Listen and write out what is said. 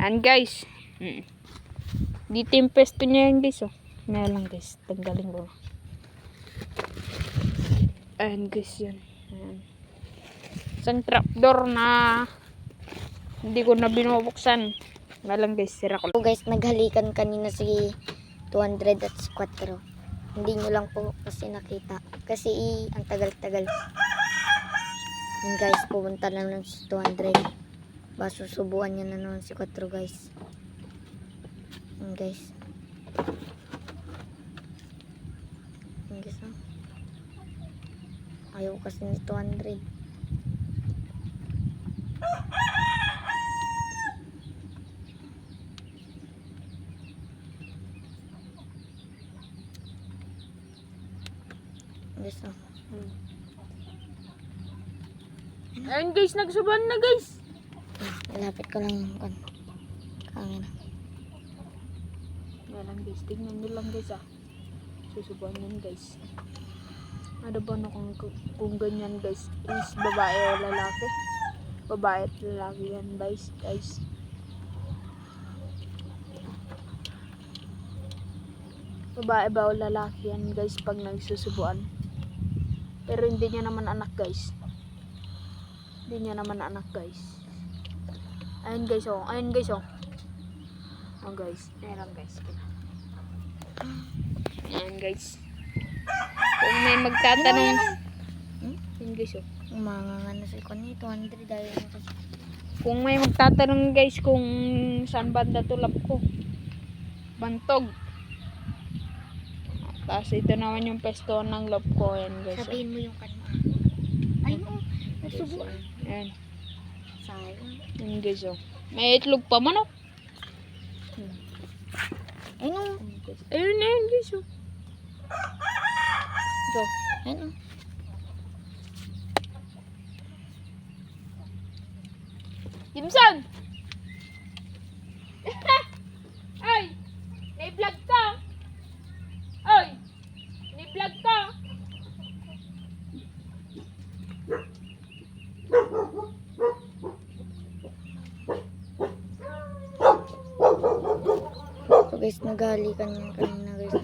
And guys. Dito yung pesto niya yan guys. Oh. Ngayon lang guys. Tanggalin ko. And guys yun. Ayan. Isang trapdoor na hindi ko na binubuksan. Nga lang guys. Sira ko. So guys, naghalikan kanina si 200 at si 4. Hindi nyo lang po kasi nakita. Kasi ang tagal-tagal. Yun guys, pupunta na nun si 200. Susubuan niya na nun si 4 guys. Yun guys. Yun guys oh. Ayaw kasi ni 200. Guys oh. Ayun guys, nagsuban na guys. Malapit ko lang yung camera. Yan lang guys, tignan nyo lang guys ah. Susubuan yan guys. Ano ba na kung ganyan guys is babae o lalaki? Babae at lalaki yan guys. Babae ba o lalaki yan guys pag nagsusubuan? Pero hindi niya naman anak guys. Hindi niya naman anak guys. Ayun guys oh. Ayun guys oh. Oh guys. Ayun lang guys. Ayun guys. Kung may magtatanong. Ayun guys oh. Umanganga na si Connie. 200 dahil Kung may magtatanong guys kung saan banda tulap ko. Bantog. Tapos ito naman yung pesto ng loob ko. Ayun guys. sabihin mo yung kanma. Ay no. Nagsubuan. Ayun. Sayang. Ayun guys oh. May itlog pa man oh. Ay no. Ayun guys oh. So, Ay no. Jimson! Ay! May-vlog ka! Ay! May-vlog ka! So guys, naghalikan yung kanina guys.